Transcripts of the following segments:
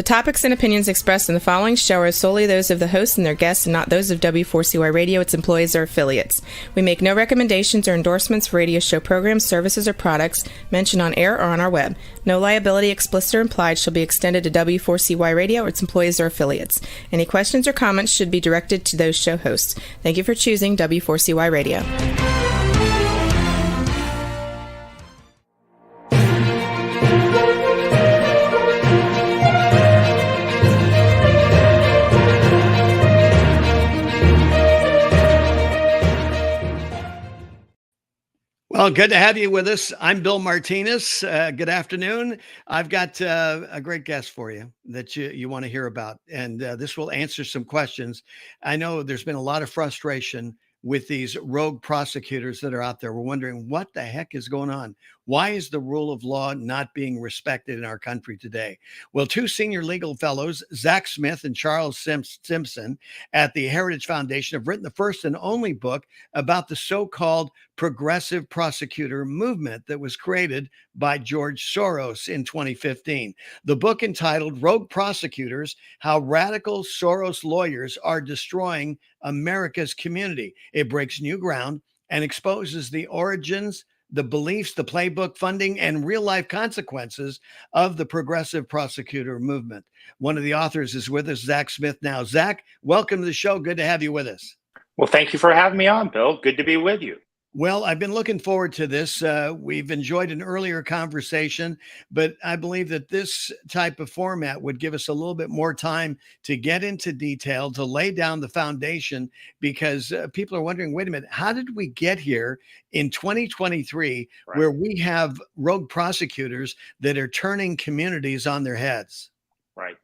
topics and opinions expressed in the following show are solely those of the host and their guests and not those of W4CY Radio, its employees, or affiliates. We make no recommendations or endorsements for radio show programs, services, or products mentioned on air or on our web. No liability, explicit or implied, shall be extended to W4CY Radio or its employees or affiliates. Any questions or comments should be directed to those show hosts. Thank you for choosing W4CY Radio. Well, good to have you with us. I'm Bill Martinez. Good afternoon. I've got a great guest for you that you want to hear about, and this will answer some questions. I know there's been a lot of frustration with these rogue prosecutors that are out there. We're wondering what the heck is going on. Why is the rule of law not being respected in our country today? Well, two senior legal fellows, Zach Smith and Charles Stimson at the Heritage Foundation, have written the first and only book about the so-called progressive prosecutor movement that was created by George Soros in 2015. The book, entitled Rogue Prosecutors: How Radical Soros Lawyers Are Destroying America's Community. It breaks new ground and exposes the origins, the beliefs, the playbook, funding, and real-life consequences of the progressive prosecutor movement. One of the authors is with us, Zach Smith. Now, Zach, welcome to the show. Good to have you with us. Well, thank you for having me on, Bill. Good to be with you. Well, I've been looking forward to this. We've enjoyed an earlier conversation, but I believe that this type of format would give us a little bit more time to get into detail, to lay down the foundation, because people are wondering, wait a minute, how did we get here in 2023 where we have rogue prosecutors that are turning communities on their heads? Right.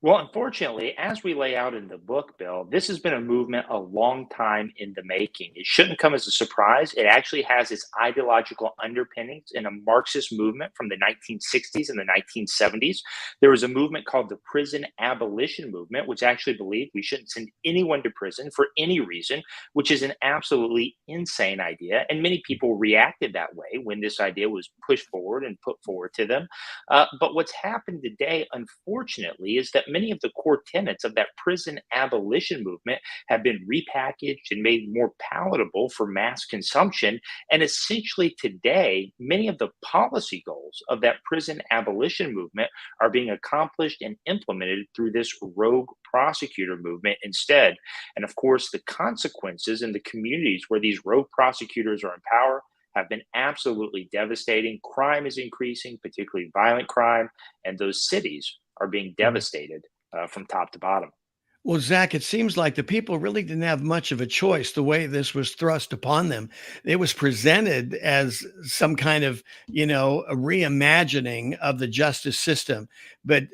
Well, unfortunately, as we lay out in the book, Bill, this has been a movement a long time in the making. It shouldn't come as a surprise. It actually has its ideological underpinnings in a Marxist movement from the 1960s and the 1970s. There was a movement called the Prison Abolition Movement, which actually believed we shouldn't send anyone to prison for any reason, which is an absolutely insane idea. And many people reacted that way when this idea was pushed forward and put forward to them. But what's happened today, unfortunately, is that many of the core tenets of that prison abolition movement have been repackaged and made more palatable for mass consumption. And essentially today, many of the policy goals of that prison abolition movement are being accomplished and implemented through this rogue prosecutor movement instead. And of course, the consequences in the communities where these rogue prosecutors are in power have been absolutely devastating. Crime is increasing, particularly violent crime, and those cities are being devastated from top to bottom. Well, Zach, it seems like the people really didn't have much of a choice the way this was thrust upon them. It was presented as some kind of, a reimagining of the justice system. But,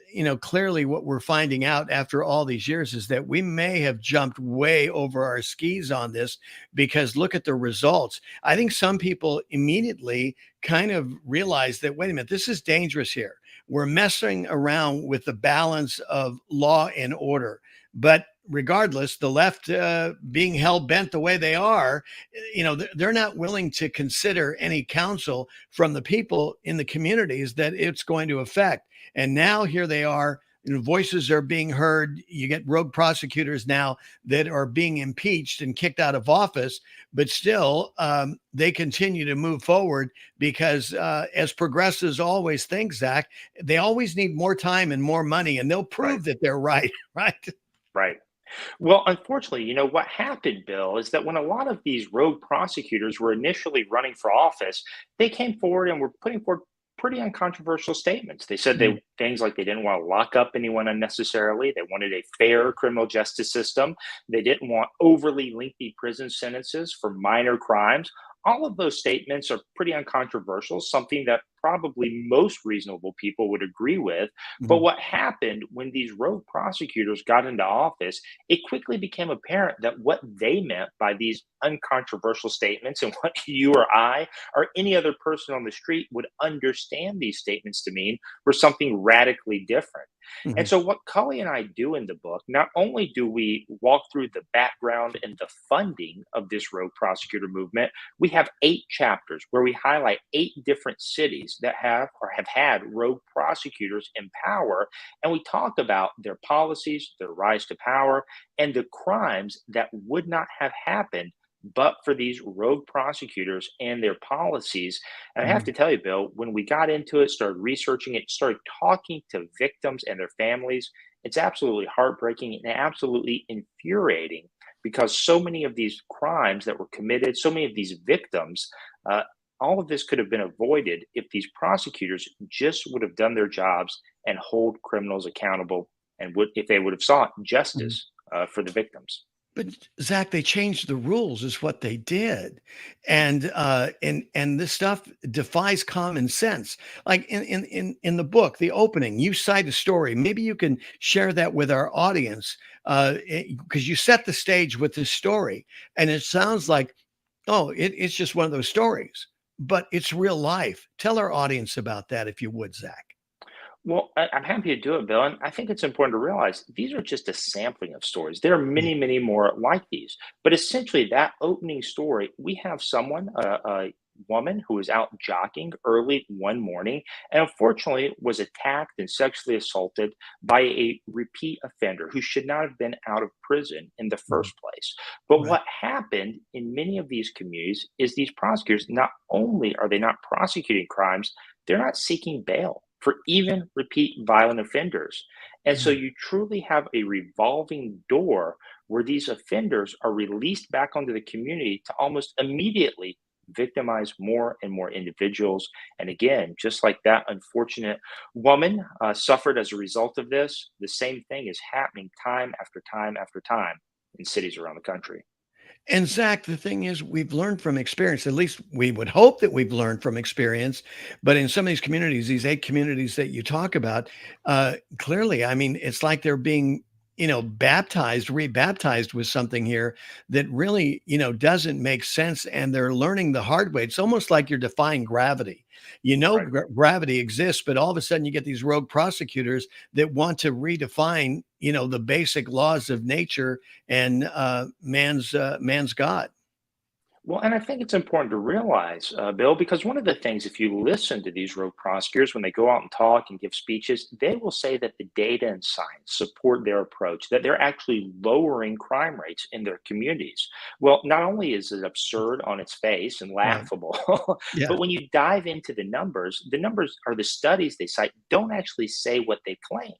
clearly what we're finding out after all these years is that we may have jumped way over our skis on this, because look at the results. I think some people immediately kind of realized that, wait a minute, this is dangerous here. We're messing around with the balance of law and order. But regardless, the left being hell bent the way they are, they're not willing to consider any counsel from the people in the communities that it's going to affect. And now here they are. Voices are being heard. You get rogue prosecutors now that are being impeached and kicked out of office, but still they continue to move forward because as progressives always think, Zach, they always need more time and more money, and they'll prove that they're right, right? Right. Well, unfortunately, what happened, Bill, is that when a lot of these rogue prosecutors were initially running for office, they came forward and were putting forward pretty uncontroversial statements. They said things like they didn't want to lock up anyone unnecessarily. They wanted a fair criminal justice system. They didn't want overly lengthy prison sentences for minor crimes. All of those statements are pretty uncontroversial, something that probably most reasonable people would agree with. But what happened when these rogue prosecutors got into office, it quickly became apparent that what they meant by these uncontroversial statements, and what you or I or any other person on the street would understand these statements to mean, were something radically different. And so what Cully and I do in the book, not only do we walk through the background and the funding of this rogue prosecutor movement, we have 8 chapters where we highlight 8 different cities counties that have or have had rogue prosecutors in power. And we talk about their policies, their rise to power, and the crimes that would not have happened but for these rogue prosecutors and their policies. And I have Mhm. to tell you, Bill, when we got into it, started researching it, started talking to victims and their families, it's absolutely heartbreaking and absolutely infuriating because so many of these crimes that were committed, so many of these victims, uh, all of this could have been avoided if these prosecutors just would have done their jobs and hold criminals accountable and would if they would have sought Mhm. justice for the victims. But Zach, they changed the rules, is what they did, and this stuff defies common sense. Like in the book, the opening, you cite a story. Maybe you can share that with our audience, because you set the stage with this story, and it sounds like, oh, it's just one of those stories, but it's real life. Tell our audience about that, if you would, Zach. Well, I'm happy to do it, Bill. And I think it's important to realize these are just a sampling of stories. There are Yeah. many, many more like these. But essentially, that opening story, we have someone, a woman who was out jogging early one morning and unfortunately was attacked and sexually assaulted by a repeat offender who should not have been out of prison in the Mhm. first place. But Right. what happened in many of these communities is these prosecutors, not only are they not prosecuting crimes, they're not seeking bail for even repeat violent offenders. And so Right. you truly have a revolving door where these offenders are released back onto the community to almost immediately victimize more and more individuals. And again, just like that unfortunate woman suffered as a result of this, the same thing is happening time after time after time in cities around the country. And Zach, the thing is, we've learned from experience. At least we would hope that we've learned from experience. But in some of these communities, these 8 communities that you talk about, clearly, I mean, it's like they're being, baptized, rebaptized with something here that really, doesn't make sense. And they're learning the hard way. It's almost like you're defying gravity. Right. Gravity exists, but all of a sudden you get these rogue prosecutors that want to redefine, the basic laws of nature and man's God. Well, and I think it's important to realize, Bill, because one of the things, if you listen to these rogue prosecutors when they go out and talk and give speeches, they will say that the data and science support their approach, that they're actually lowering crime rates in their communities. Well, not only is it absurd on its face and Right. laughable, Yeah. but when you dive into the numbers are the studies they cite don't actually say what they claim.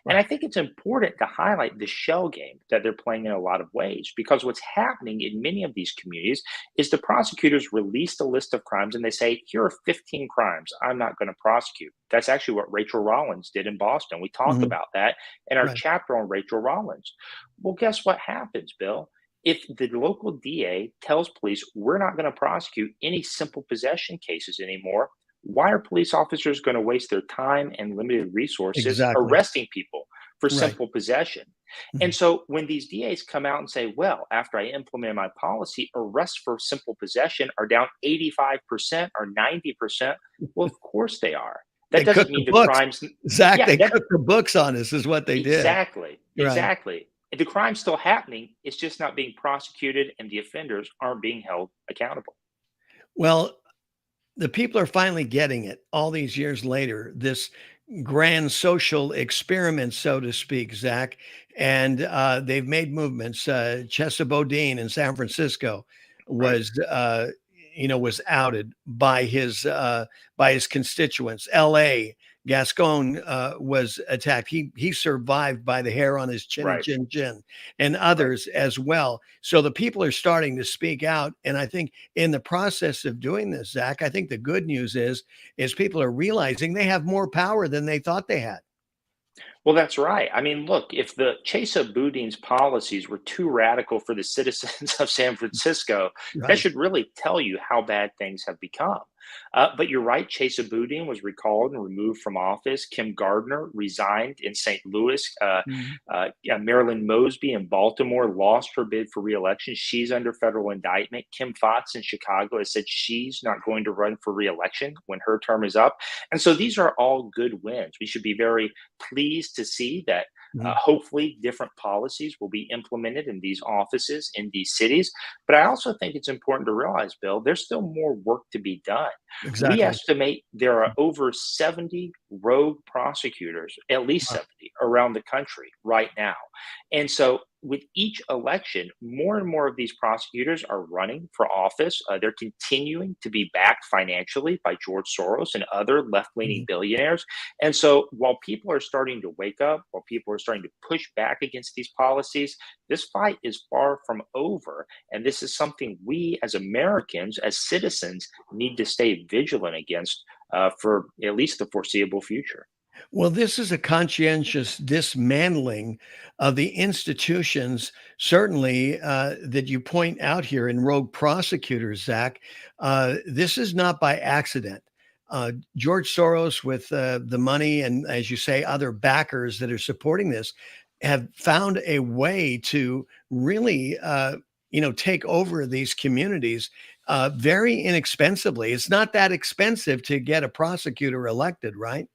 And Right. I think it's important to highlight the shell game that they're playing in a lot of ways because what's happening in many of these communities is the prosecutors release a list of crimes and they say, here are 15 crimes I'm not going to prosecute. That's actually what Rachel Rollins did in Boston. We talk Mhm. about that in our Right. chapter on Rachel Rollins. Well, guess what happens, Bill? If the local DA tells police, we're not going to prosecute any simple possession cases anymore, why are police officers going to waste their time and limited resources Exactly. arresting people for Right. simple possession? And Mhm. so when these DAs come out and say, well, after I implemented my policy, arrests for simple possession are down 85% or 90%, well, of course they are. That They doesn't cooked the mean the books. crimes, Zach, yeah, they that cooked the books on us is what they did. exactly, Right. exactly. The crime's still happening. It's just not being prosecuted and the offenders aren't being held accountable. Well, the people are finally getting it all these years later, this grand social experiment, so to speak, Zach. And they've made movements. Chesa Bodine in San Francisco Right, was, was outed by his constituents. L.A. Gascon was attacked. He survived by the hair on his chinny right, chin, and right. others as well. So the people are starting to speak out, and I think in the process of doing this, Zach, I think the good news is people are realizing they have more power than they thought they had. Well, that's right. I mean, look, if the Chesa Boudin's policies were too radical for the citizens of San Francisco, that Right. should really tell you how bad things have become. But you're right, Chesa Boudin was recalled and removed from office. Kim Gardner resigned in St. Louis. Mhm. Yeah, Marilyn Mosby in Baltimore lost her bid for reelection. She's under federal indictment. Kim Foxx in Chicago has said she's not going to run for reelection when her term is up. And so these are all good wins. We should be very pleased to see that Mhm. hopefully different policies will be implemented in these offices in these cities. But I also think it's important to realize, Bill, there's still more work to be done. We Exactly. estimate there are over 70 rogue prosecutors, at least Wow. 70, around the country right now. And so, with each election, more and more of these prosecutors are running for office. They're continuing to be backed financially by George Soros and other left leaning Mhm. billionaires. And so, while people are starting to wake up, while people are starting to push back against these policies, this fight is far from over. And this is something we as Americans, as citizens, need to stay vigilant against for at least the foreseeable future. Well, this is a conscientious dismantling of the institutions, certainly that you point out here in rogue prosecutors, Zach. This is not by accident. George Soros, with the money and, as you say, other backers that are supporting this, have found a way to really, take over these communities very inexpensively. It's not that expensive to get a prosecutor elected, right?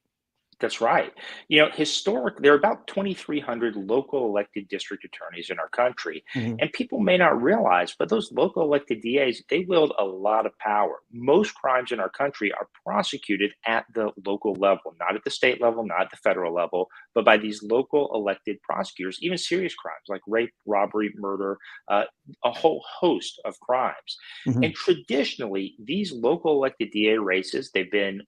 That's right. There are about 2,300 local elected district attorneys in our country, Mhm. and people may not realize, but those local elected DAs, they wield a lot of power. Most crimes in our country are prosecuted at the local level, not at the state level, not at the federal level, but by these local elected prosecutors, even serious crimes like rape, robbery, murder, uh, a whole host of crimes. And Mhm. traditionally, these local elected DA races, they've been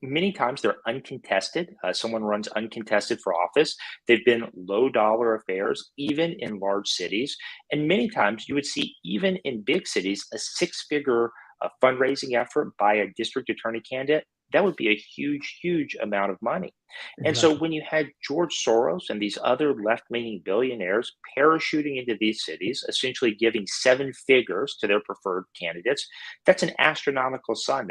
many times they're uncontested. Someone runs uncontested for office. They've been low dollar affairs, even in large cities. And many times you would see, even in big cities, a six-figure fundraising effort by a district attorney candidate. That would be a huge, huge amount of money. And so Exactly. when you had George Soros and these other left leaning billionaires parachuting into these cities, essentially giving seven figures to their preferred candidates, that's an astronomical sum.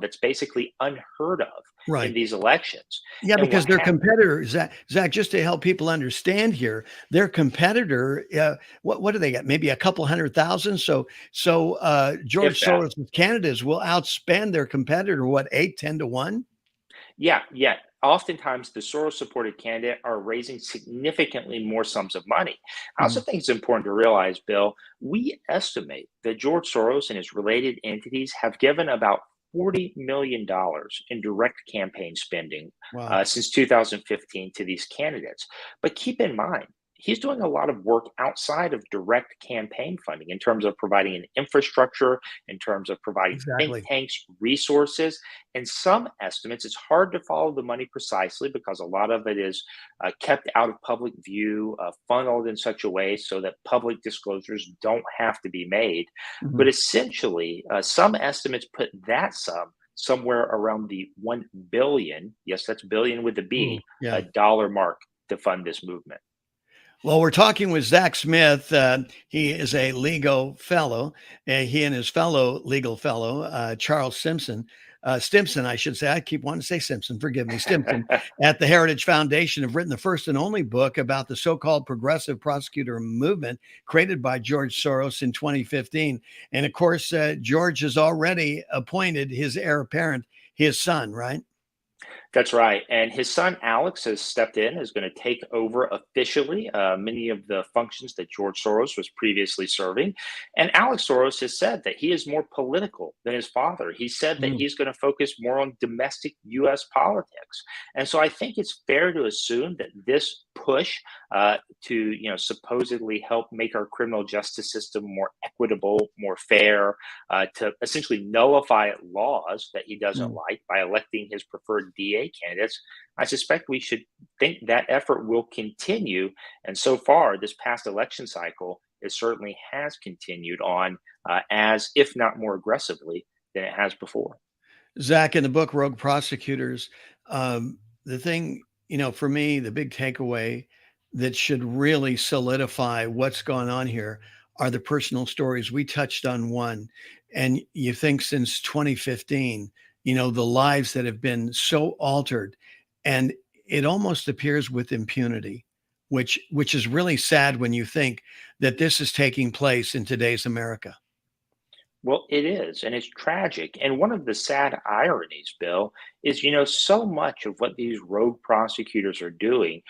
That's basically unheard of in Right. these elections. Yeah, And what because their happened? competitor, Zach, just to help people understand here, their competitor, what do they get? Maybe a couple 100,000. So If George that. Soros' candidates will outspend their competitor, what, 8, 10 to 1? Yeah, yeah. Oftentimes, the Soros supported candidate are raising significantly more sums of money. I also Mhm. think it's important to realize, Bill, we estimate that George Soros and his related entities have given about $40 million in direct campaign spending Wow. since 2015 to these candidates. But keep in mind, he's doing a lot of work outside of direct campaign funding in terms of providing an infrastructure, in terms of providing think Exactly. tanks, resources. And some estimates, it's hard to follow the money precisely because a lot of it is kept out of public view, funneled in such a way so that public disclosures don't have to be made. But Mhm. essentially, some estimates put that sum somewhere around the 1 billion, yes, that's billion with a Ooh, B, yeah. dollar mark to fund this movement. Well, we're talking with Zach Smith. He is a legal fellow. He and his fellow legal fellow, Charles Stimson, I should say. I keep wanting to say Simpson. Forgive me, Stimson, at the Heritage Foundation have written the first and only book about the so-called progressive prosecutor movement created by George Soros in 2015. And of course, George has already appointed his heir apparent, his son, right? That's right. And his son Alex has stepped in, is going to take over officially many of the functions that George Soros was previously serving. And Alex Soros has said that he is more political than his father. He said that Mm, he's going to focus more on domestic U.S. politics. And so I think it's fair to assume that this push to supposedly help make our criminal justice system more equitable, more fair, to essentially nullify laws that he doesn't mm. like by electing his preferred DA candidates, I suspect we should think that effort will continue. And so far, this past election cycle, it certainly has continued on as, if not more aggressively, than it has before. Zach, in the book Rogue Prosecutors, the thing, for me, the big takeaway that should really solidify what's going on here are the personal stories. We touched on one, and you think since 2015, the lives that have been so altered, and it almost appears with impunity, which is really sad when you think that this is taking place in today's America. Well, it is, and it's tragic. And one of the sad ironies, Bill, is so much of what these rogue prosecutors are doing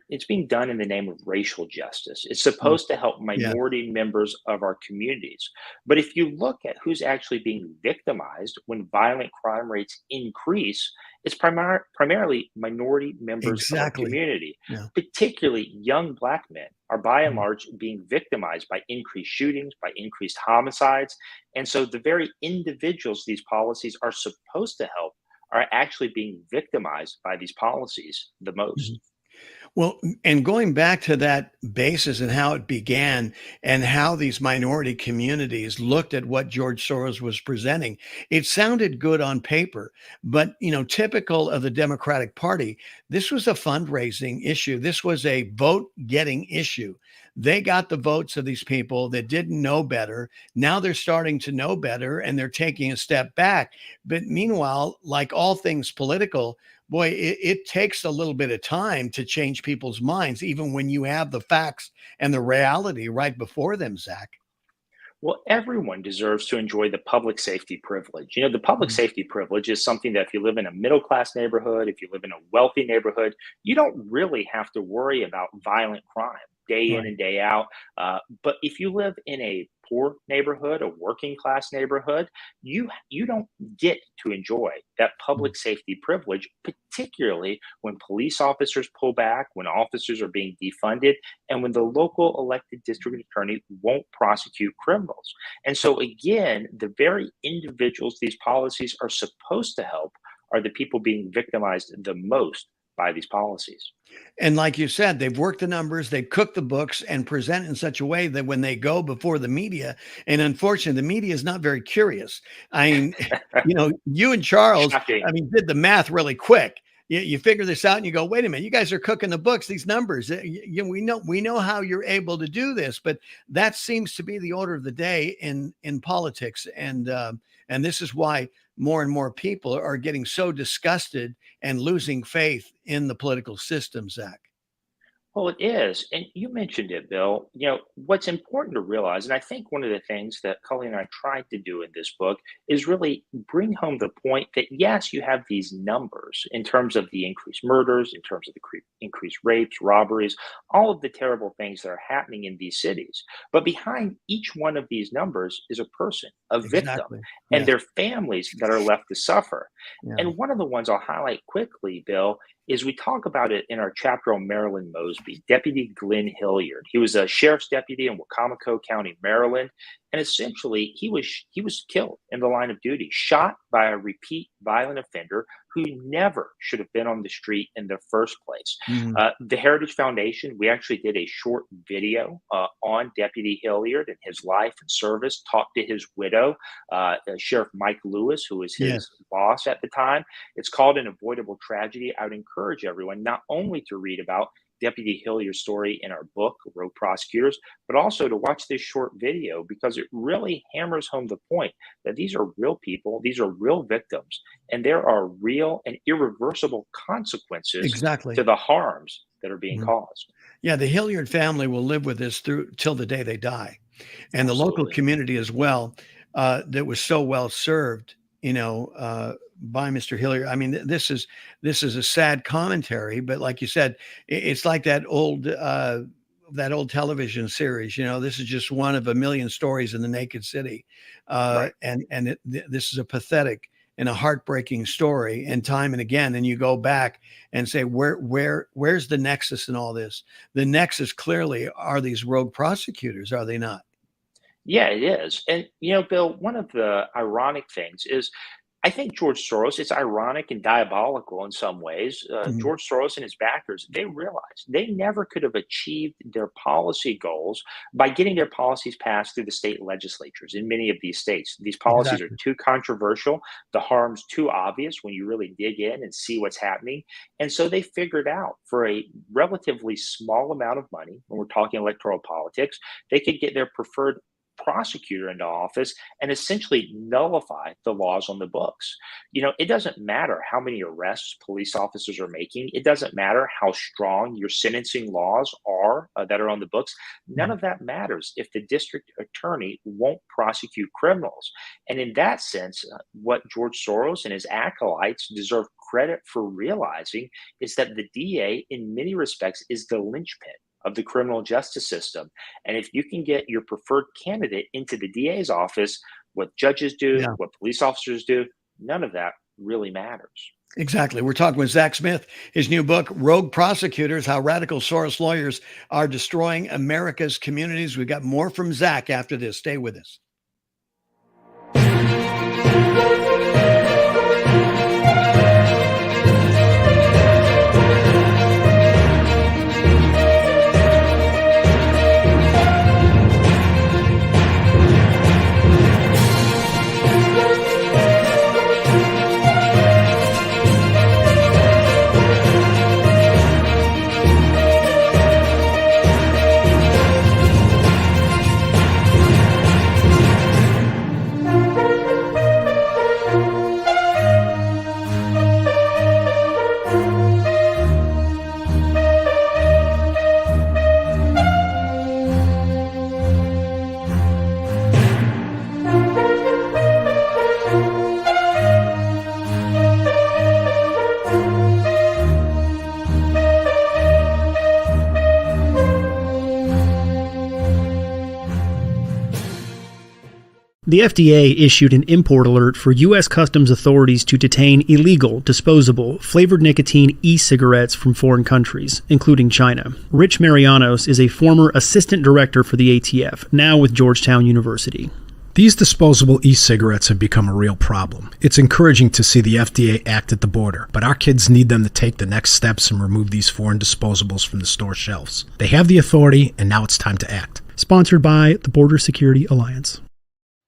it's being done in the name of racial justice. It's Mm. supposed to help Yeah, minority members of our communities. But if you look at who's actually being victimized when violent crime rates increase, it's primarily minority members of our exactly. community, Yeah. particularly young Black men are by and Mm. large being victimized by increased shootings, by increased homicides. And so the very individuals these policies are supposed to help are actually being victimized by these policies the Mhm. most. Well, and going back to that basis and how it began and how these minority communities looked at what George Soros was presenting, it sounded good on paper, but typical of the Democratic Party, this was a fundraising issue. This was a vote getting issue. They got the votes of these people that didn't know better. Now they're starting to know better and they're taking a step back. But meanwhile, like all things political, boy, it takes a little bit of time to change people's minds, even when you have the facts and the reality right before them, Zach. Well, everyone deserves to enjoy the public safety privilege. The public Mhm. safety privilege is something that if you live in a middle class neighborhood, if you live in a wealthy neighborhood, you don't really have to worry about violent crime day in Right. and day out. But if you live in a poor neighborhood, a working class neighborhood, you don't get to enjoy that Mm. public safety privilege, particularly when police officers pull back, when officers are being defunded, and when the local elected district attorney won't prosecute criminals. And so, again, the very individuals these policies are supposed to help are the people being victimized the most by these policies. And like you said, they've worked the numbers, they've cooked the books and present in such a way that when they go before the media, and unfortunately, the media is not very curious. I mean, you and Charles, Shocking. I mean, did the math really quick. You figure this out and you go, wait a minute, you guys are cooking the books, these numbers. We know how you're able to do this, but that seems to be the order of the day in politics. And this is why more and more people are getting so disgusted and losing faith in the political system, Zach. Well, it is. And you mentioned it, Bill. What's important to realize, and I think one of the things that Cully and I tried to do in this book is really bring home the point that yes, you have these numbers in terms of the increased murders, in terms of the increased rapes, robberies, all of the terrible things that are happening in these cities. But behind each one of these numbers is a person, a victim, Exactly. and Yes. their families that are left to suffer. Yeah. And one of the ones I'll highlight quickly, Bill, is we talk about it in our chapter on Marilyn Mosby, Deputy Glenn Hilliard. He was a sheriff's deputy in Wacomico County, Maryland, and essentially he was killed in the line of duty, shot by a repeat violent offender who never should have been on the street in the first place. Mhm. The Heritage Foundation, we actually did a short video on Deputy Hilliard and his life and service, talked to his widow, Sheriff Mike Lewis, who was Yes. his boss at the time. It's called An Avoidable Tragedy. I would encourage everyone not only to read about Deputy Hilliard's story in our book, Rogue Prosecutors, but also to watch this short video because it really hammers home the point that these are real people, these are real victims, and there are real and irreversible consequences Exactly. to the harms that are being Mhm. caused. Yeah, the Hilliard family will live with this through till the day they die, and the local Absolutely. community as well, that was so well served, by Mr. Hilliard. I mean, this is a sad commentary, but like you said, it's like that old television series. This is just one of a million stories in the Naked City, Right. this is a pathetic and a heartbreaking story, and time and again, and you go back and say, where's the nexus in all this? The nexus clearly are these rogue prosecutors, are they not? Yeah, it is. And, Bill, one of the ironic things is I think George Soros, it's ironic and diabolical in some ways. Mhm. George Soros and his backers, they realized they never could have achieved their policy goals by getting their policies passed through the state legislatures in many of these states. These policies are Exactly. too controversial, the harm's too obvious when you really dig in and see what's happening. And so they figured out for a relatively small amount of money, when we're talking electoral politics, they could get their preferred prosecutor into office and essentially nullify the laws on the books. It doesn't matter how many arrests police officers are making. It doesn't matter how strong your sentencing laws are that are on the books. None of that matters if the district attorney won't prosecute criminals. And in that sense, what George Soros and his acolytes deserve credit for realizing is that the DA, in many respects, is the linchpin of the criminal justice system. And if you can get your preferred candidate into the DA's office, what judges do, what police officers do, none of that really matters. Exactly. We're talking with Zach Smith, his new book, Rogue Prosecutors, How Radical Soros Lawyers Are Destroying America's Communities. We've got more from Zach after this. Stay with us. The FDA issued an import alert for U.S. Customs authorities to detain illegal, disposable, flavored nicotine e-cigarettes from foreign countries, including China. Rich Marianos is a former assistant director for the ATF, now with Georgetown University. These disposable e-cigarettes have become a real problem. It's encouraging to see the FDA act at the border, but our kids need them to take the next steps and remove these foreign disposables from the store shelves. They have the authority, and now it's time to act. Sponsored by the Border Security Alliance.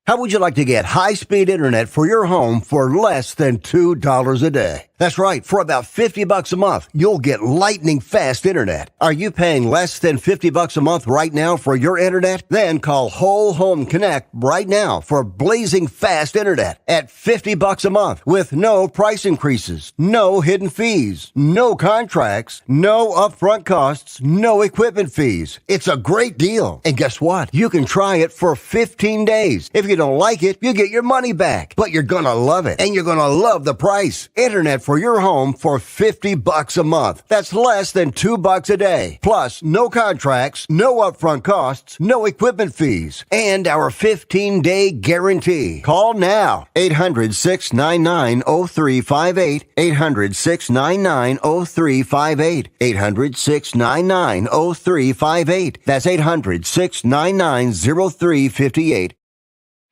How would you like to get high-speed internet for your home for less than $2 a day? That's right. For about $50 a month, you'll get lightning fast internet. Are you paying less than $50 a month right now for your internet? Then call Whole Home Connect right now for blazing fast internet at $50 a month with no price increases, no hidden fees, no contracts, no upfront costs, no equipment fees. It's a great deal. And guess what? You can try it for 15 days. If you don't like it, you get your money back. But you're gonna love it, and you're gonna love the price. Internet for your home for $50 a month. That's less than $2 a day. Plus, no contracts, no upfront costs, no equipment fees, and our 15-day guarantee. Call now. 800-699-0358. 800-699-0358. 800-699-0358. That's 800-699-0358.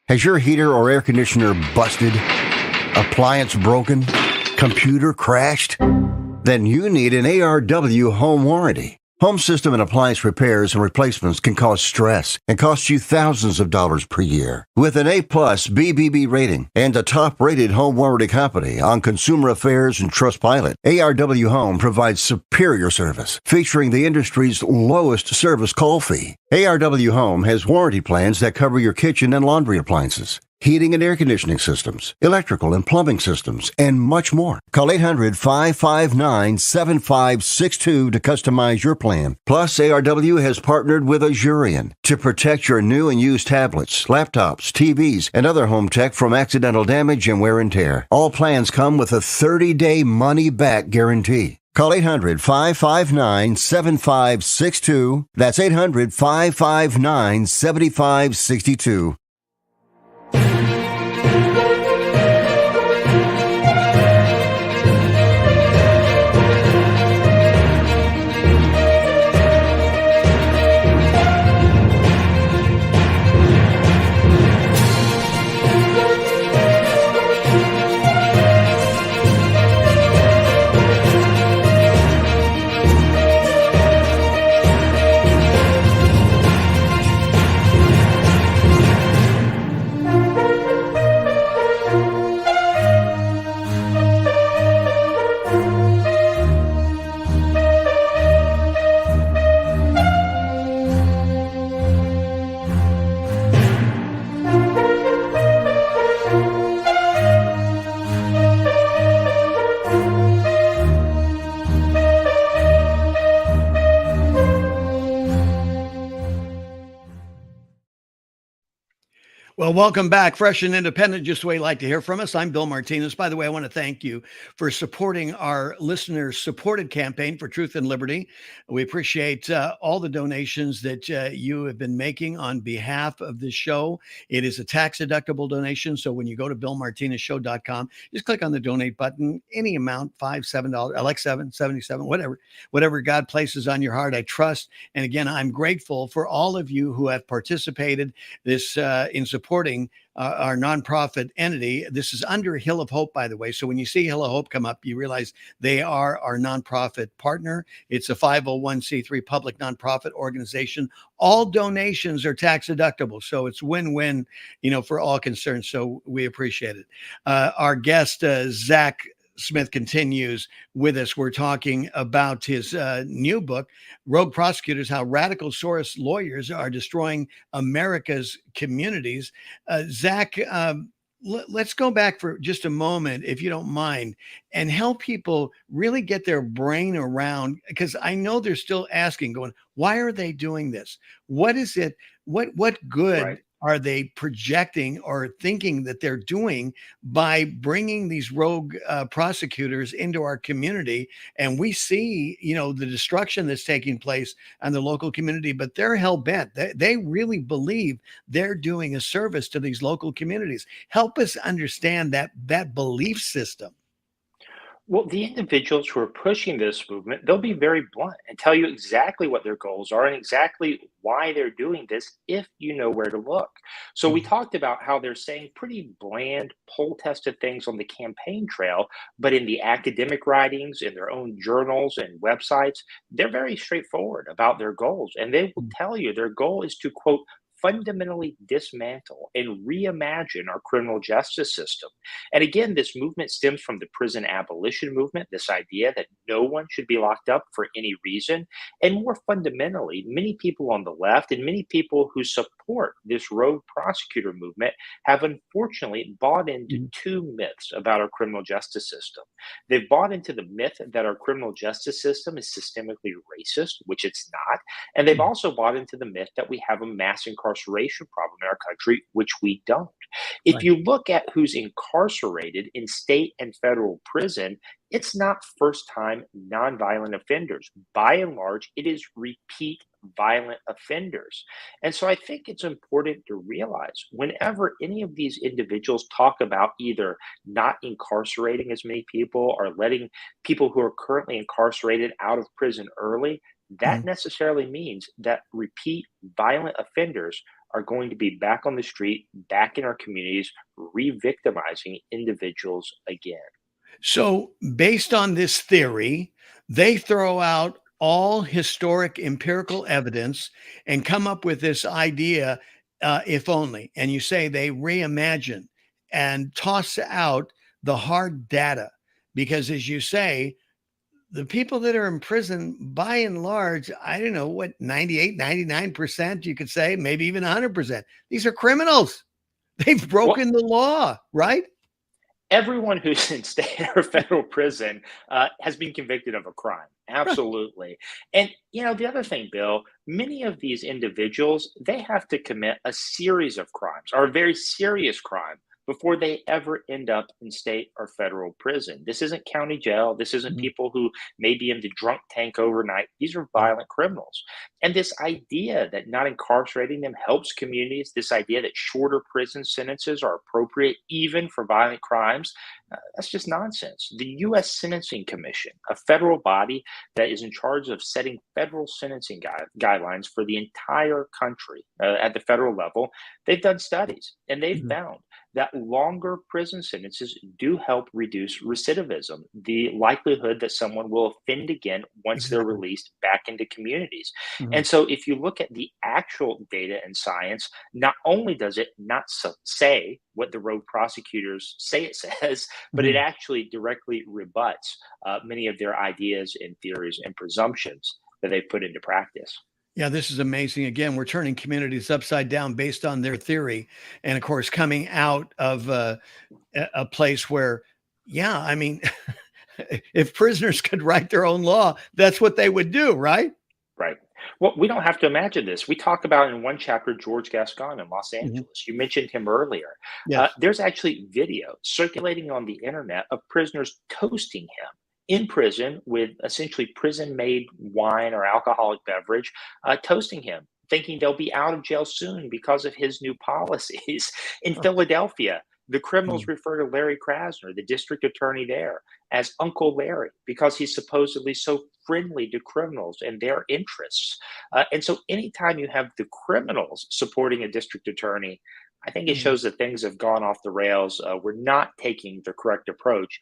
Has your heater or air conditioner busted? Appliance broken? Computer crashed? Then you need an ARW home warranty. Home system and appliance repairs and replacements can cause stress and cost you thousands of dollars per year. With an A-plus BBB rating and a top-rated home warranty company on Consumer Affairs and Trustpilot, ARW Home provides superior service, featuring the industry's lowest service call fee. ARW Home has warranty plans that cover your kitchen and laundry appliances, heating and air conditioning systems, electrical and plumbing systems, and much more. Call 800-559-7562 to customize your plan. Plus, ARW has partnered with Azurian to protect your new and used tablets, laptops, TVs, and other home tech from accidental damage and wear and tear. All plans come with a 30-day money-back guarantee. Call 800-559-7562. That's 800-559-7562. Well, welcome back, fresh and independent, just the way you like to hear from us. I'm Bill Martinez. By the way, I want to thank you for supporting our listener-supported campaign for truth and liberty. We appreciate all the donations that you have been making on behalf of this show. It is a tax-deductible donation, so when you go to BillMartinezShow.com, just click on the donate button, any amount, $5, $7, I like 7, 77, whatever God places on your heart, I trust. And again, I'm grateful for all of you who have participated this in supporting our nonprofit entity. This is under Hill of Hope, by the way. So when you see Hill of Hope come up, you realize they are our nonprofit partner. It's a 501c3 public nonprofit organization. All donations are tax deductible. So it's win-win, for all concerned. So we appreciate it. Our guest, Zach Smith, continues with us. We're talking about his new book, Rogue Prosecutors, How Radical Soros Lawyers Are Destroying America's Communities. Zach, let's go back for just a moment, if you don't mind, and help people really get their brain around, because I know they're still asking, going, why are they doing this? What is it? What good Right. are they projecting or thinking that they're doing by bringing these rogue prosecutors into our community? And we see, the destruction that's taking place in the local community, but they're hell bent. They really believe they're doing a service to these local communities. Help us understand that belief system. Well, the individuals who are pushing this movement, they'll be very blunt and tell you exactly what their goals are and exactly why they're doing this if you know where to look. So we talked about how they're saying pretty bland, poll-tested things on the campaign trail, but in the academic writings, in their own journals and websites, they're very straightforward about their goals. And they will tell you their goal is to, quote, fundamentally dismantle and reimagine our criminal justice system. And again, this movement stems from the prison abolition movement, this idea that no one should be locked up for any reason. And more fundamentally, many people on the left and many people who support this rogue prosecutor movement have unfortunately bought into two myths about our criminal justice system. They've bought into the myth that our criminal justice system is systemically racist, which it's not. And they've also bought into the myth that we have a mass incarceration problem in our country, which we don't. If Right. you look at who's incarcerated in state and federal prison, it's not first-time nonviolent offenders. By and large, it is repeat violent offenders. And so I think it's important to realize whenever any of these individuals talk about either not incarcerating as many people or letting people who are currently incarcerated out of prison early, that necessarily means that repeat violent offenders are going to be back on the street, back in our communities, re-victimizing individuals again. So based on this theory, they throw out all historic empirical evidence and come up with this idea, if only. And you say they reimagine and toss out the hard data, because as you say, the people that are in prison, by and large, I don't know what, 98, 99%, you could say, maybe even 100%. These are criminals. They've broken the law, right? Everyone who's in state or federal prison has been convicted of a crime. Absolutely. And, the other thing, Bill, many of these individuals, they have to commit a series of crimes or a very serious crime before they ever end up in state or federal prison. This isn't county jail. This isn't people who may be in the drunk tank overnight. These are violent criminals. And this idea that not incarcerating them helps communities, this idea that shorter prison sentences are appropriate even for violent crimes, that's just nonsense. The U.S. Sentencing Commission, a federal body that is in charge of setting federal sentencing guidelines for the entire country at the federal level, they've done studies and they've found that longer prison sentences do help reduce recidivism, the likelihood that someone will offend again once they're released back into communities. And so if you look at the actual data and science, not only does it not say what the rogue prosecutors say it says, but it actually directly rebuts many of their ideas and theories and presumptions that they put into practice. Yeah, this is amazing. Again, we're turning communities upside down based on their theory. And of course, coming out of a place where, if prisoners could write their own law, that's what they would do, right? Right. Well, we don't have to imagine this. We talk about in one chapter George Gascon in Los Angeles. You mentioned him earlier. Yes. There's actually video circulating on the internet of prisoners toasting him in prison with essentially prison-made wine or alcoholic beverage, toasting him, thinking they'll be out of jail soon because of his new policies. In Philadelphia, the criminals refer to Larry Krasner, the district attorney there, as Uncle Larry because he's supposedly so friendly to criminals and their interests. And so anytime you have the criminals supporting a district attorney, I think it shows that things have gone off the rails. We're not taking the correct approach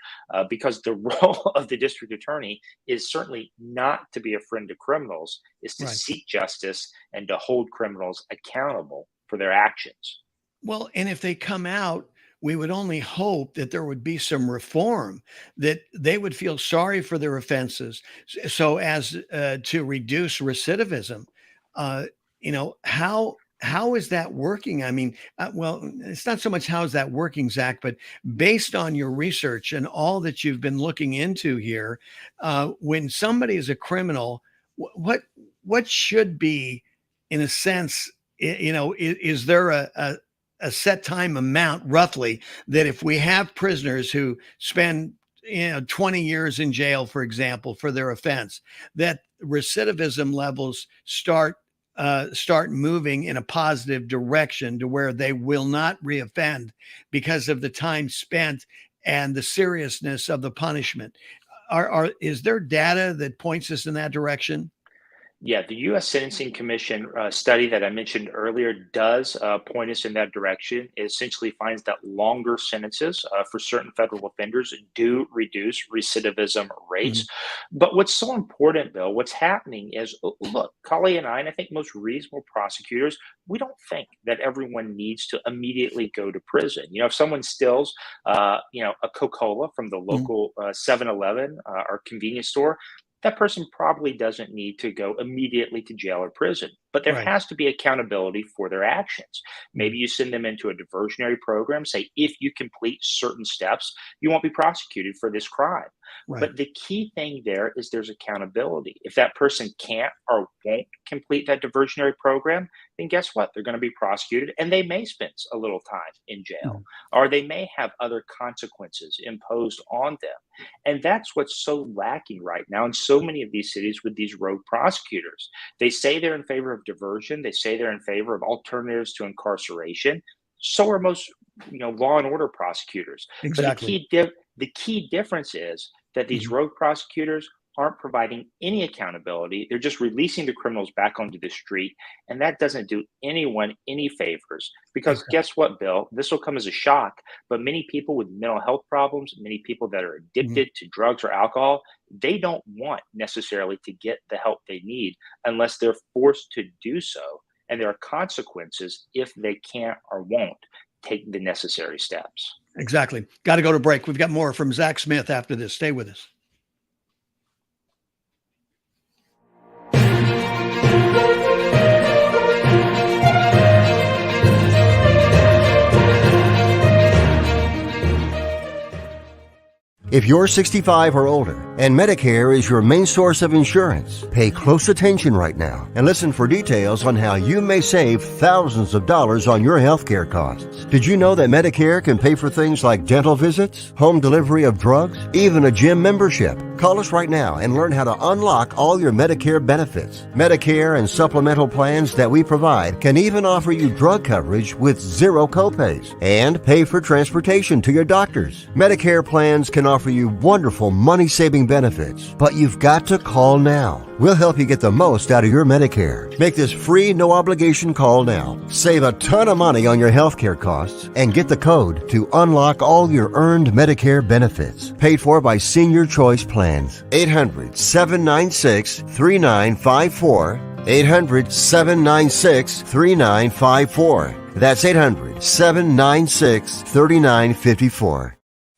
because the role of the district attorney is certainly not to be a friend to criminals, is to seek justice and to hold criminals accountable for their actions. Well, and if they come out, we would only hope that there would be some reform, that they would feel sorry for their offenses so as to reduce recidivism. How is that working? I mean, well, it's not so much how is that working, Zach, but based on your research and all that you've been looking into here, when somebody is a criminal, what should be, in a sense, is there a set time amount roughly that if we have prisoners who spend 20 years in jail, for example, for their offense, that recidivism levels start moving in a positive direction to where they will not reoffend because of the time spent and the seriousness of the punishment? Is there data that points us in that direction? Yeah, the U.S. Sentencing Commission study that I mentioned earlier does point us in that direction. It essentially finds that longer sentences for certain federal offenders do reduce recidivism rates. But what's so important, Bill, what's happening is, look, Kali and I think most reasonable prosecutors, we don't think that everyone needs to immediately go to prison. If someone steals, a Coca-Cola from the local 7-Eleven or convenience store, that person probably doesn't need to go immediately to jail or prison, but there has to be accountability for their actions. Maybe you send them into a diversionary program, say, if you complete certain steps, you won't be prosecuted for this crime. But the key thing there is there's accountability. If that person can't or won't complete that diversionary program, then guess what? They're going to be prosecuted and they may spend a little time in jail, or they may have other consequences imposed on them. And that's what's so lacking right now in so many of these cities with these rogue prosecutors. They say they're in favor of diversion. They say they're in favor of alternatives to incarceration. So are most, law and order prosecutors. Exactly. But the key difference is that these rogue prosecutors aren't providing any accountability. They're just releasing the criminals back onto the street. And that doesn't do anyone any favors because guess what, Bill? This will come as a shock, but many people with mental health problems, many people that are addicted to drugs or alcohol, they don't want necessarily to get the help they need unless they're forced to do so. And there are consequences if they can't or won't take the necessary steps. Exactly. Got to go to break. We've got more from Zach Smith after this. Stay with us. If you're 65 or older and Medicare is your main source of insurance, pay close attention right now and listen for details on how you may save thousands of dollars on your healthcare costs. Did you know that Medicare can pay for things like dental visits, home delivery of drugs, even a gym membership? Call us right now and learn how to unlock all your Medicare benefits. Medicare and supplemental plans that we provide can even offer you drug coverage with zero copays and pay for transportation to your doctors. Medicare plans can offer you wonderful money-saving benefits, but you've got to call now. We'll help you get the most out of your Medicare. Make this free, no-obligation call now. Save a ton of money on your healthcare costs and get the code to unlock all your earned Medicare benefits. Paid for by Senior Choice Plans. 800-796-3954. 800-796-3954. That's 800-796-3954.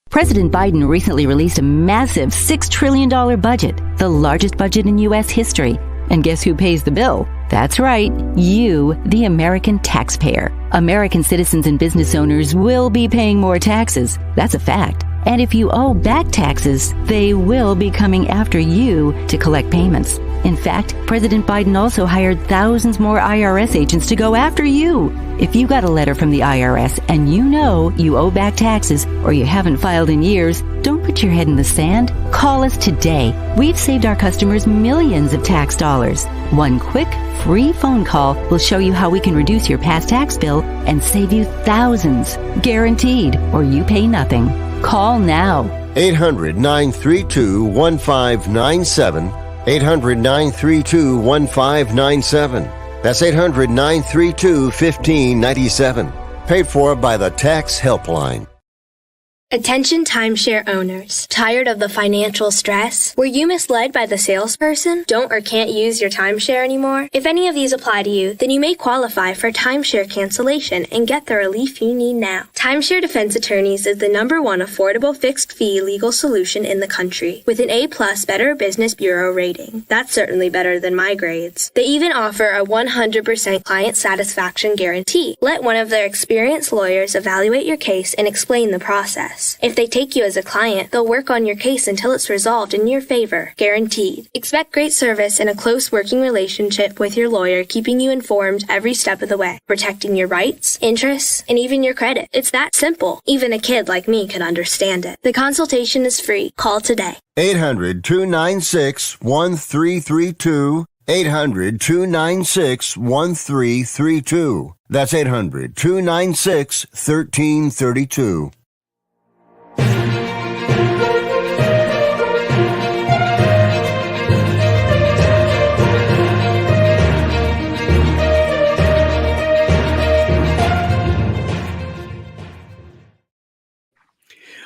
President Biden recently released a massive $6 trillion budget, the largest budget in U.S. history. And guess who pays the bill? That's right, you, the American taxpayer. American citizens and business owners will be paying more taxes. That's a fact. And if you owe back taxes, they will be coming after you to collect payments. In fact, President Biden also hired thousands more IRS agents to go after you. If you got a letter from the IRS and you know you owe back taxes or you haven't filed in years, don't put your head in the sand. Call us today. We've saved our customers millions of tax dollars. One quick, free phone call will show you how we can reduce your past tax bill and save you thousands. Guaranteed, or you pay nothing. Call now. 800-932-1597. 800-932-1597. That's 800-932-1597. Paid for by the Tax Helpline. Attention timeshare owners. Tired of the financial stress? Were you misled by the salesperson? Don't or can't use your timeshare anymore? If any of these apply to you, then you may qualify for timeshare cancellation and get the relief you need now. Timeshare Defense Attorneys is the #1 affordable fixed fee legal solution in the country with an A+ Better Business Bureau rating. That's certainly better than my grades. They even offer a 100% client satisfaction guarantee. Let one of their experienced lawyers evaluate your case and explain the process. If they take you as a client, they'll work on your case until it's resolved in your favor, guaranteed. Expect great service and a close working relationship with your lawyer, keeping you informed every step of the way, protecting your rights, interests, and even your credit. It's that simple. Even a kid like me can understand it. The consultation is free. Call today. 800-296-1332. 800-296-1332. That's 800-296-1332.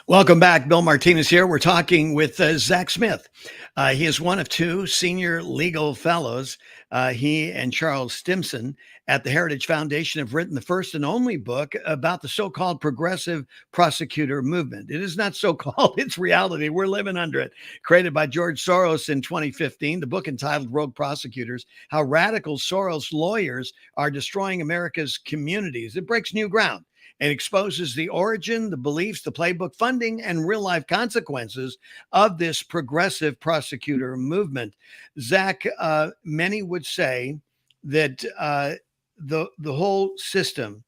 Welcome back. Bill Martinez here. We're talking with Zach Smith. He is one of two senior legal fellows. He and Charles Stimson at the Heritage Foundation have written the first and only book about the so-called progressive prosecutor movement. It is not so-called, it's reality. We're living under it. Created by George Soros in 2015, the book entitled Rogue Prosecutors, How Radical Soros Lawyers Are Destroying America's Communities. It breaks new ground. It exposes the origin, the beliefs, the playbook, funding, and real-life consequences of this progressive prosecutor movement. Zach, many would say that the whole system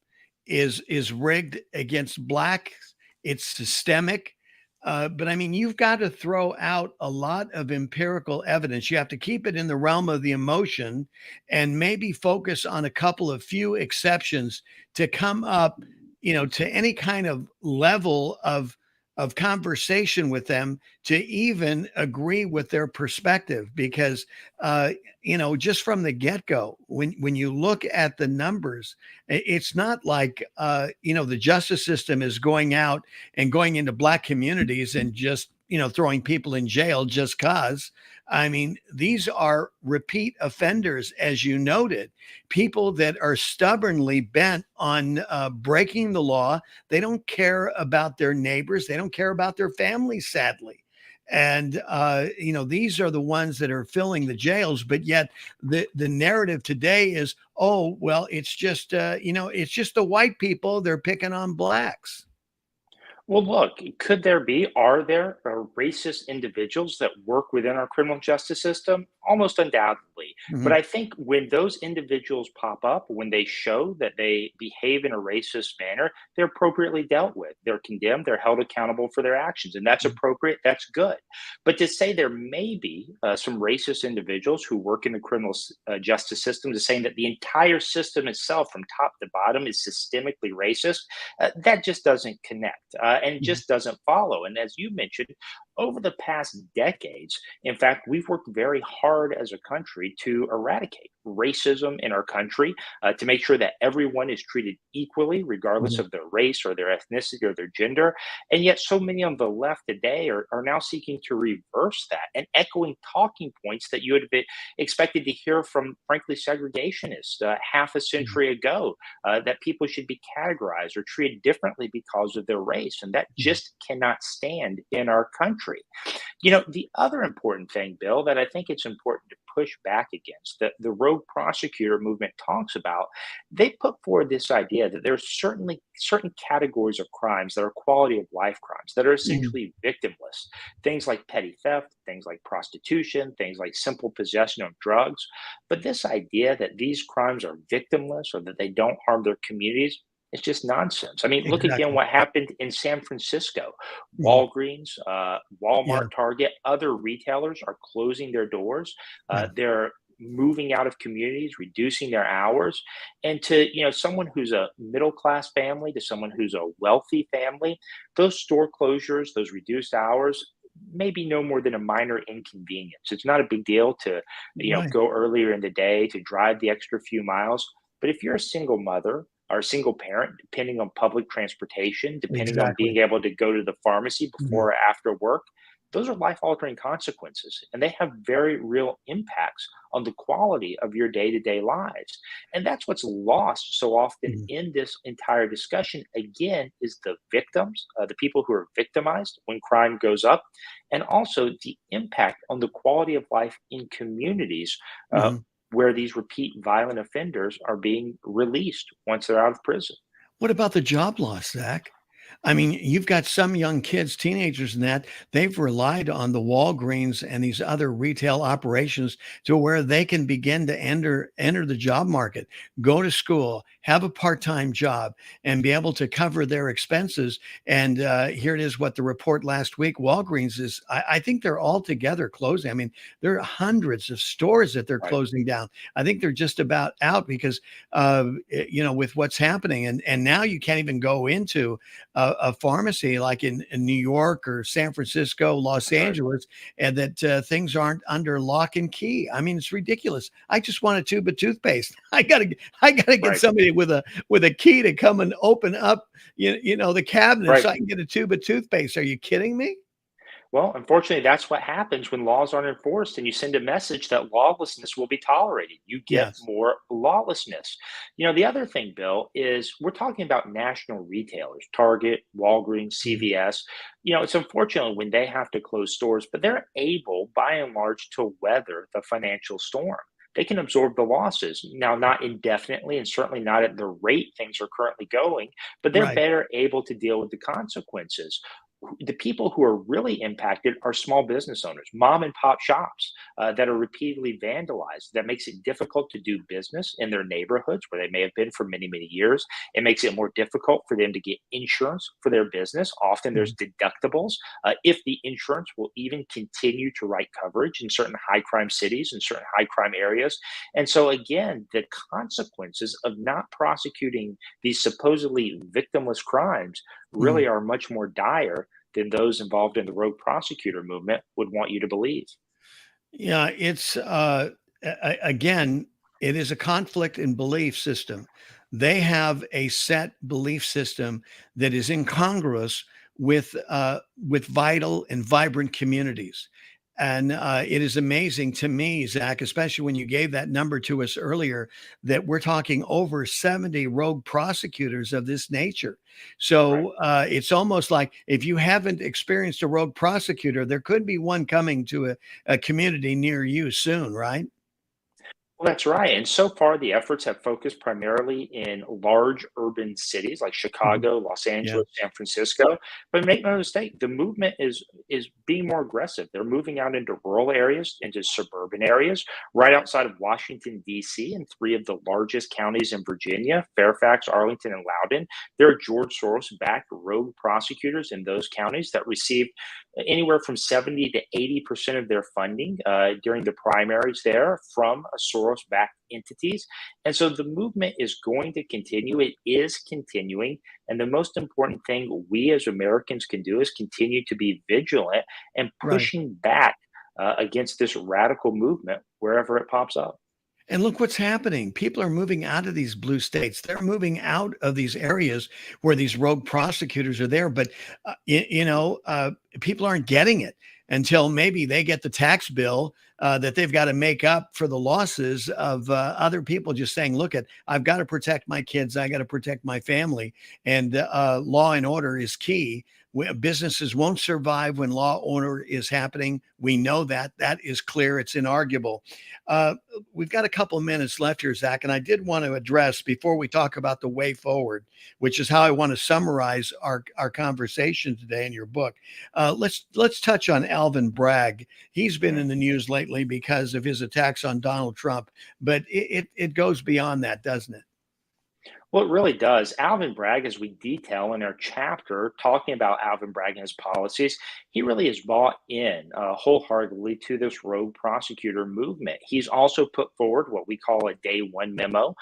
is rigged against blacks. It's systemic. But I mean, you've got to throw out a lot of empirical evidence. You have to keep it in the realm of the emotion and maybe focus on a couple of few exceptions to come up, to any kind of level of conversation with them to even agree with their perspective. Because, just from the get-go, when you look at the numbers, it's not like, the justice system is going out and going into black communities and just, throwing people in jail just cause. I mean, these are repeat offenders, as you noted, people that are stubbornly bent on breaking the law. They don't care about their neighbors. They don't care about their families, sadly. And, these are the ones that are filling the jails. But yet the narrative today is, oh, well, it's just, it's just the white people. They're picking on blacks. Well, look, are there racist individuals that work within our criminal justice system? Almost undoubtedly. Mm-hmm. But I think when those individuals pop up, when they show that they behave in a racist manner, they're appropriately dealt with. They're condemned. They're held accountable for their actions. And that's appropriate. That's good. But to say there may be some racist individuals who work in the criminal justice system, to saying that the entire system itself from top to bottom is systemically racist, that just doesn't connect. And just doesn't follow. And as you mentioned, over the past decades, in fact, we've worked very hard as a country to eradicate racism in our country, to make sure that everyone is treated equally, regardless of their race or their ethnicity or their gender. And yet so many on the left today are now seeking to reverse that and echoing talking points that you had been expected to hear from, frankly, segregationists half a century ago, that people should be categorized or treated differently because of their race. And that just cannot stand in our country. The other important thing, Bill, that I think it's important to push back against, that the rogue prosecutor movement talks about, they put forward this idea that there's certainly certain categories of crimes that are quality of life crimes that are Mhm. essentially victimless. Things like petty theft, things like prostitution, things like simple possession of drugs. But this idea that these crimes are victimless or that they don't harm their communities, it's just nonsense. I mean, look again Exactly. what happened in San Francisco. Mhm. Walgreens, Yeah. Walmart, Target, other retailers are closing their doors. Yeah. They're moving out of communities, reducing their hours. And to, someone who's a middle class family, to someone who's a wealthy family, those store closures, those reduced hours, maybe no more than a minor inconvenience. It's not a big deal to, Right. go earlier in the day, to drive the extra few miles. But if you're a single mother or a single parent, depending on public transportation, depending on Exactly. being able to go to the pharmacy Mhm. before or after work, those are life altering consequences, and they have very real impacts on the quality of your day to day lives. And that's what's lost so often Mhm. in this entire discussion, again, is the victims, the people who are victimized when crime goes up, and also the impact on the quality of life in communities uh, Mhm. where these repeat violent offenders are being released once they're out of prison. What about the job loss, Zach? I mean, you've got some young kids, teenagers and that, they've relied on the Walgreens and these other retail operations to where they can begin to enter the job market, go to school, have a part-time job, and be able to cover their expenses. And here it is, what the report last week, Walgreens is, I think they're all together closing. I mean, there are hundreds of stores that they're Right. closing down. I think they're just about out because with what's happening. And now you can't even go into a pharmacy like in New York or San Francisco, Los That's right. Angeles, and that things aren't under lock and key. I mean, it's ridiculous. I just want a tube of toothpaste. I gotta get Right. somebody with a key to come and open up, the cabinet Right. so I can get a tube of toothpaste. Are you kidding me? Well, unfortunately, that's what happens when laws aren't enforced and you send a message that lawlessness will be tolerated. You get Yes. more lawlessness. The other thing, Bill, is we're talking about national retailers, Target, Walgreens, Mhm. CVS. It's unfortunate when they have to close stores, but they're able, by and large, to weather the financial storm. They can absorb the losses. Now, not indefinitely and certainly not at the rate things are currently going, but they're Right. better able to deal with the consequences. The people who are really impacted are small business owners, mom and pop shops that are repeatedly vandalized. That makes it difficult to do business in their neighborhoods where they may have been for many, many years. It makes it more difficult for them to get insurance for their business. Often there's Mhm. deductibles. If the insurance will even continue to write coverage in certain high crime cities and certain high crime areas. And so, again, the consequences of not prosecuting these supposedly victimless crimes really Mhm. are much more dire than those involved in the rogue prosecutor movement would want you to believe. Yeah, it's again, it is a conflict in belief system. They have a set belief system that is incongruous with vital and vibrant communities. And it is amazing to me, Zach, especially when you gave that number to us earlier, that we're talking over 70 rogue prosecutors of this nature. Right. So it's almost like if you haven't experienced a rogue prosecutor, there could be one coming to a community near you soon, right? Well, that's right. And so far, the efforts have focused primarily in large urban cities like Mhm. Chicago, Los Yeah. Angeles, San Francisco. But make no mistake, the movement is being more aggressive. They're moving out into rural areas, into suburban areas, right outside of Washington, D.C., and three of the largest counties in Virginia, Fairfax, Arlington, and Loudoun. There are George Soros-backed rogue prosecutors in those counties that received anywhere from 70 to 80% of their funding during the primaries there from a Soros backed entities. And so the movement is going to continue. It is continuing. And the most important thing we as Americans can do is continue to be vigilant and Right. pushing back against this radical movement wherever it pops up. And look what's happening. People are moving out of these blue states. They're moving out of these areas where these rogue prosecutors are there. But, people aren't getting it until maybe they get the tax bill that they've got to make up for the losses of other people just saying, look, I've got to protect my kids. I got to protect my family. And law and order is key Businesses won't survive when law order is happening. We know that. That is clear. It's inarguable. We've got a couple of minutes left here, Zach, and I did want to address, before we talk about the way forward, which is how I want to summarize our conversation today in your book. Let's touch on Alvin Bragg. He's been in the news lately because of his attacks on Donald Trump, but it goes beyond that, doesn't it? Well, it really does. Alvin Bragg, as we detail in our chapter talking about Alvin Bragg and his policies, he really has bought in wholeheartedly to this rogue prosecutor movement. He's also put forward what we call a day one memo.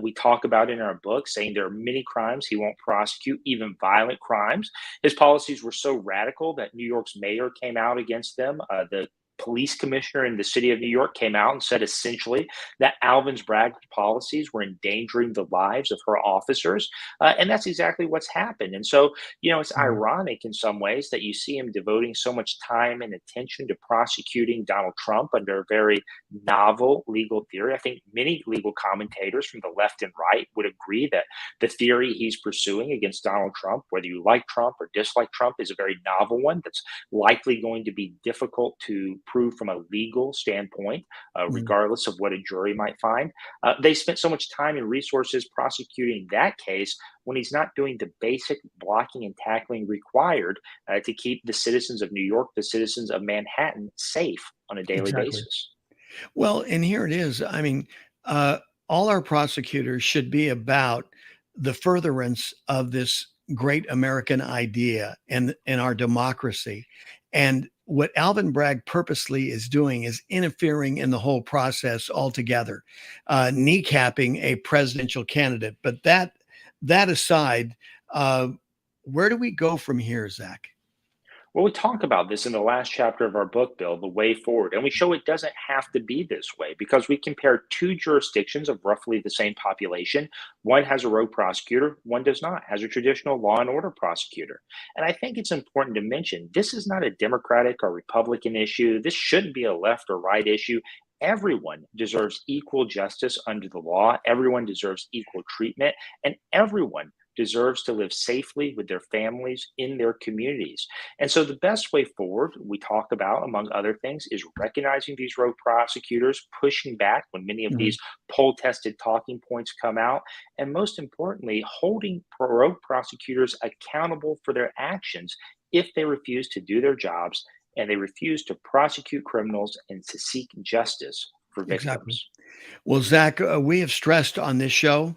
We talk about in our book, saying there are many crimes he won't prosecute, even violent crimes. His policies were so radical that New York's mayor came out against them. The police commissioner in the city of New York came out and said essentially that Alvin's Bragg's policies were endangering the lives of her officers. And that's exactly what's happened. And so, it's ironic in some ways that you see him devoting so much time and attention to prosecuting Donald Trump under a very novel legal theory. I think many legal commentators from the left and right would agree that the theory he's pursuing against Donald Trump, whether you like Trump or dislike Trump, is a very novel one that's likely going to be difficult to prove from a legal standpoint, regardless of what a jury might find. They spent so much time and resources prosecuting that case when he's not doing the basic blocking and tackling required to keep the citizens of New York, the citizens of Manhattan, safe on a daily basis. Well, and here it is. I mean, all our prosecutors should be about the furtherance of this great American idea and our democracy. And what Alvin Bragg purposely is doing is interfering in the whole process altogether, kneecapping a presidential candidate. But that aside, where do we go from here, Zach? Well, we talk about this in the last chapter of our book, Bill, The Way Forward, and we show it doesn't have to be this way because we compare two jurisdictions of roughly the same population. One has a rogue prosecutor, one does not, has a traditional law and order prosecutor. And I think it's important to mention this is not a Democratic or Republican issue. This shouldn't be a left or right issue. Everyone deserves equal justice under the law. Everyone deserves equal treatment, and everyone deserves to live safely with their families in their communities. And so the best way forward, we talk about, among other things, is recognizing these rogue prosecutors, pushing back when many of these poll-tested talking points come out, and most importantly, holding rogue prosecutors accountable for their actions if they refuse to do their jobs and they refuse to prosecute criminals and to seek justice for victims. Exactly. Well, Zach, we have stressed on this show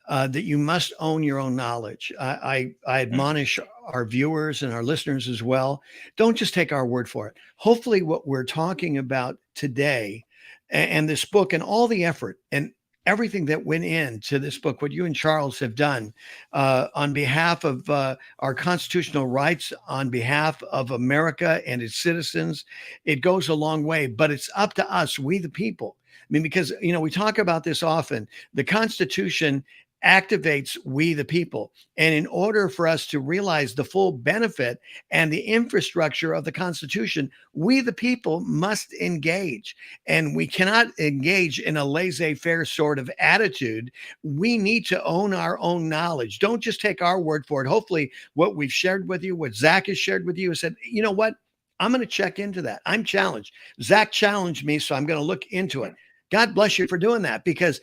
that you must own your own knowledge. I admonish our viewers and our listeners as well. Don't just take our word for it. Hopefully what we're talking about today and this book and all the effort and everything that went into this book, what you and Charles have done on behalf of our constitutional rights, on behalf of America and its citizens, it goes a long way, but it's up to us, we the people. I mean, because, we talk about this often, the Constitution activates we the people. And in order for us to realize the full benefit and the infrastructure of the Constitution, we the people must engage. And we cannot engage in a laissez-faire sort of attitude. We need to own our own knowledge. Don't just take our word for it. Hopefully what we've shared with you, what Zach has shared with you, has said, you know what? I'm going to check into that. I'm challenged. Zach challenged me, so I'm going to look into it. God bless you for doing that, because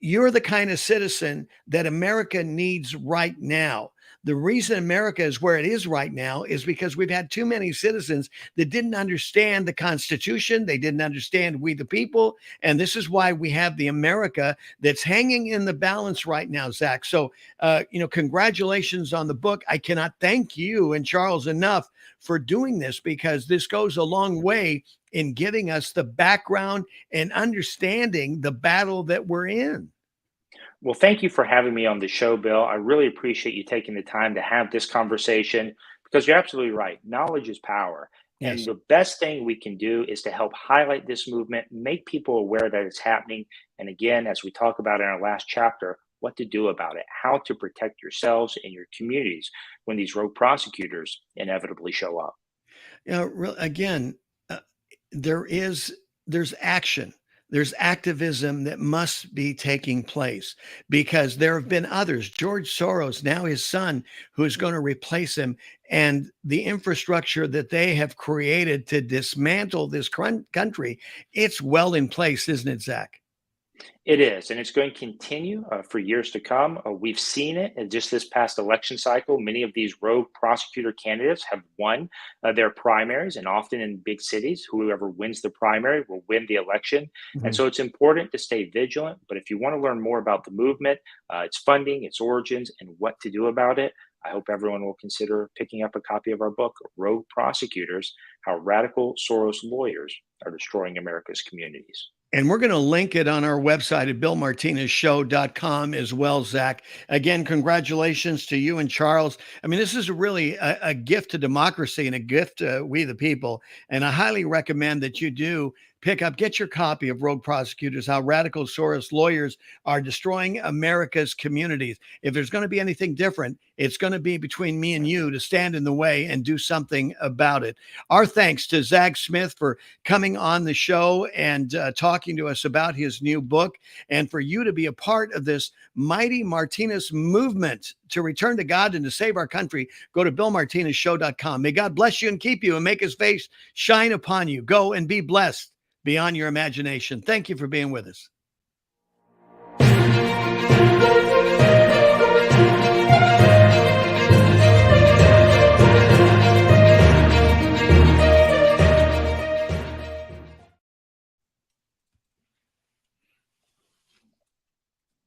you're the kind of citizen that America needs right now. The reason America is where it is right now is because we've had too many citizens that didn't understand the Constitution. They didn't understand we the people. And this is why we have the America that's hanging in the balance right now, Zach. So, congratulations on the book. I cannot thank you and Charles enough for doing this, because this goes a long way in giving us the background and understanding the battle that we're in. Well, thank you for having me on the show, Bill. I really appreciate you taking the time to have this conversation, because you're absolutely right. Knowledge is power. Yes. And the best thing we can do is to help highlight this movement, make people aware that it's happening. And again, as we talk about in our last chapter, what to do about it, how to protect yourselves and your communities when these rogue prosecutors inevitably show up. Again, there's action. there's activism that must be taking place, because there have been others. George Soros, now his son, who is going to replace him, and the infrastructure that they have created to dismantle this country, it's well in place, isn't it, Zach? It is, and it's going to continue for years to come. We've seen it in just this past election cycle. Many of these rogue prosecutor candidates have won their primaries, and often in big cities, whoever wins the primary will win the election. Mm-hmm. And so it's important to stay vigilant. But if you want to learn more about the movement, its funding, its origins, and what to do about it, I hope everyone will consider picking up a copy of our book, Rogue Prosecutors: How Radical Soros Lawyers Are Destroying America's Communities. And we're going to link it on our website at BillMartinezShow.com as well, Zach. Again, congratulations to you and Charles. I mean, this is really a gift to democracy and a gift to we the people. And I highly recommend that you do get your copy of Rogue Prosecutors: How Radical Soros Lawyers Are Destroying America's Communities. If there's going to be anything different, it's going to be between me and you to stand in the way and do something about it. Our thanks to Zach Smith for coming on the show and talking to us about his new book, and for you to be a part of this mighty Martinez movement to return to God and to save our country. Go to BillMartinezShow.com. May God bless you and keep you and make his face shine upon you. Go and be blessed beyond your imagination. Thank you for being with us.